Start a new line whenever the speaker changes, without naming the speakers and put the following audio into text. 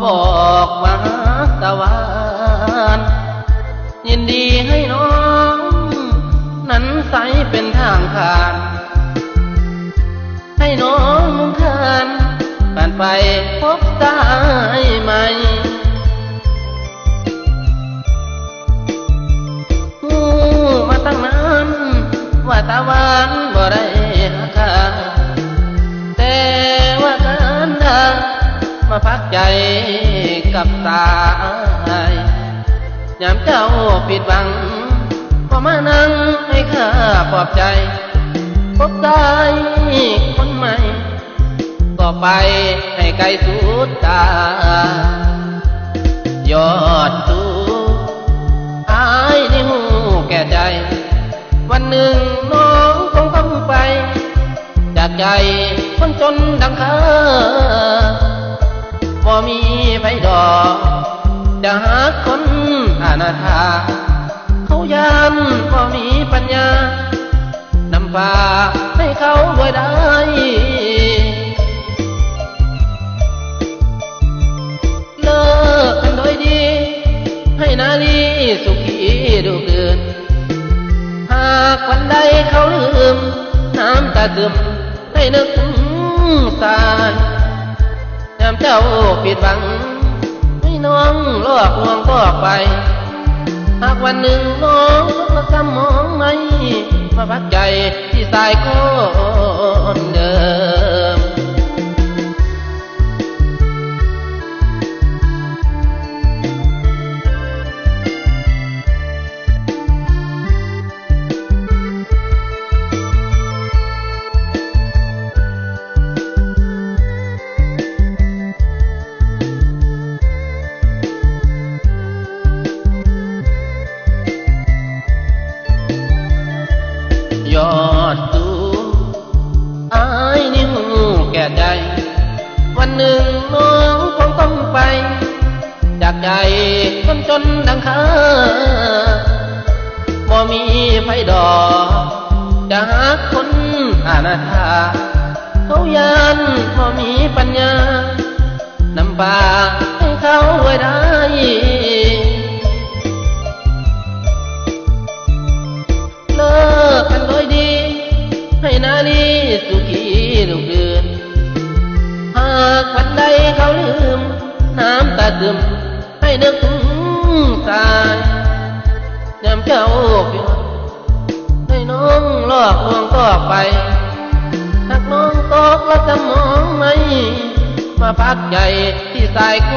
บอกว่าตะวันยินดีให้น้องนั้นใสเป็นทางผ่านให้น้องมุ่งคานผ่านไปพบตายใหม่มาตั้งนานว่าตะวันบ่ได้หาค่าแต่ว่าการเดินมาพักใจกับสายยามเจ้าผิดหวังก็มานั่งให้ข้าปลอบใจพบใจคนใหม่ก็ไปให้ไกลสุดตายอดสูอายนี่หูแก่ใจวันหนึ่งน้องคงต้องไปจากใจคนจนดังข้าบ่มีไผดอกจะหาคนอนาถาเขายามบ่มีปัญญานำพาให้เขาด้วยได้เลิกกันโดยดีให้นาลีสุขีดูเกินหากวันใดเขาลืมน้ำตาซึมให้นึกสารยามเจ้าผิดหวังให้น้องลอกลวงก็ไปหากวันหนึ่งน้องก็สมองไม่มาพักใจที่สายคนเดิมยอดสูอายนี่หูแก่ใจวันหนึ่งน้องคงต้องไปจากใจคนจนดังข้าบ่มีไผดอกจะหาคนอนาถาเขายานบ่มีปัญญานำพาให้เขาด้วยได้เลิกกันโดยดีให้นาลีสุขีลูกเดือนหากวันใดเขาลืมน้ำตาซึมให้นึกถึงสายยามเจ้าผิดหวังให้น้องลอกลวงก็ไปหากน้องตกแล้วสมองไม่มาพักใจที่สายโค